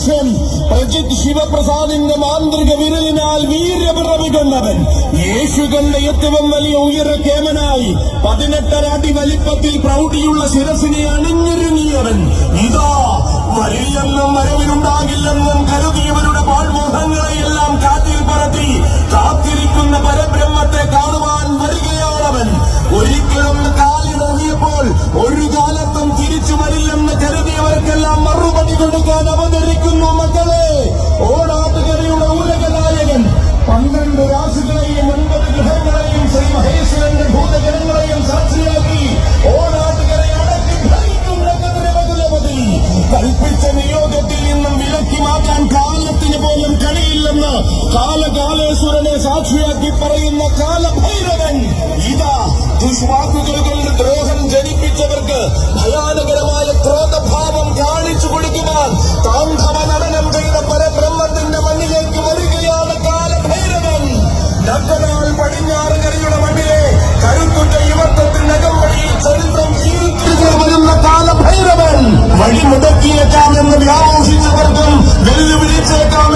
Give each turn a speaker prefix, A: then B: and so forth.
A: പ്രജിത് ശിവപ്രസാദിന്റെ മാന്ത്രിക വിരലിനാൽ വീര്യപിറവി കൊണ്ടവൻ, യേശുവിന്റെ ഏറ്റവും വലിയ ഉയരക്കേമനായി 18 അടി വലിപ്പത്തിൽ പ്രൗഢിയുള്ള ശിരസിനെ അണിഞ്ഞൊരുങ്ങിയവൻ ഇതാ വരില്ലെന്നും വരവിലുണ്ടാകില്ലെന്നും കരുതിയവരുടെ പാഴ്മോഹങ്ങളെയെല്ലാം കാറ്റിൽ പറത്തി കാത്തിരിക്കുന്ന പരബ്രഹ്മത്തെ കാണുവാൻ വരികയാണവൻ. ഒരിക്കലും കാലിറങ്ങിയപ്പോൾ ഒരു കാലത്തും തിരിച്ചു വരില്ലെന്ന് കരുതിയവർക്കെല്ലാം മറുപടി കൊടുക്കാൻ അവതരിക്കുന്നു മക്കളെ. ഓടാട്ടുകരയുടെ ഉലകനായകൻ 12 രാശികളെയും 9 ഗ്രഹങ്ങളെയും ശ്രീ മഹേശ്വരന്റെ ഭൂതജനങ്ങളെയും സാക്ഷിയാക്കി ഓടാട്ടുകരയെ അടക്കി ഭരിക്കുന്ന കതിരവകുലപതി കൽപ്പിച്ച നിയോഗത്തിൽ നിന്നും വിലക്കി മാറ്റാൻ കാലത്തിന് പോലും കഴിയില്ലെന്ന് കാലകാലേശ്വരനെ സാക്ഷിയാക്കി പറയുന്ന കാലഭൈരവൻ ഇതാ ദുഷ്വാക്കുകൾ കൊണ്ട് ദ്രോഹം ജനിപ്പിച്ചവർക്ക് ഭയാനകരമായ ക്രോധഭാവം കാണിച്ചു കൊടുക്കുവാൻ താണ്ഡവ നടനം ചെയ്ത പരബ്രഹ്മത്തിന്റെ മണ്ണിലേക്ക് വരികയാണ് കാലഭൈരവൻ. നഗ്നനാൾ പടിഞ്ഞാറുകരയുടെ മണ്ണിലെ കരുത്തുറ്റ യുവത്വത്തിന്റെ അകമ്പടിയിൽ ചരിത്രം വരുന്ന കാലഭൈരവൻ വഴിമുടക്കിയേക്കാമെന്ന് വ്യാമോഷിച്ചവർക്കും വെല്ലുവിളിച്ചേക്കാം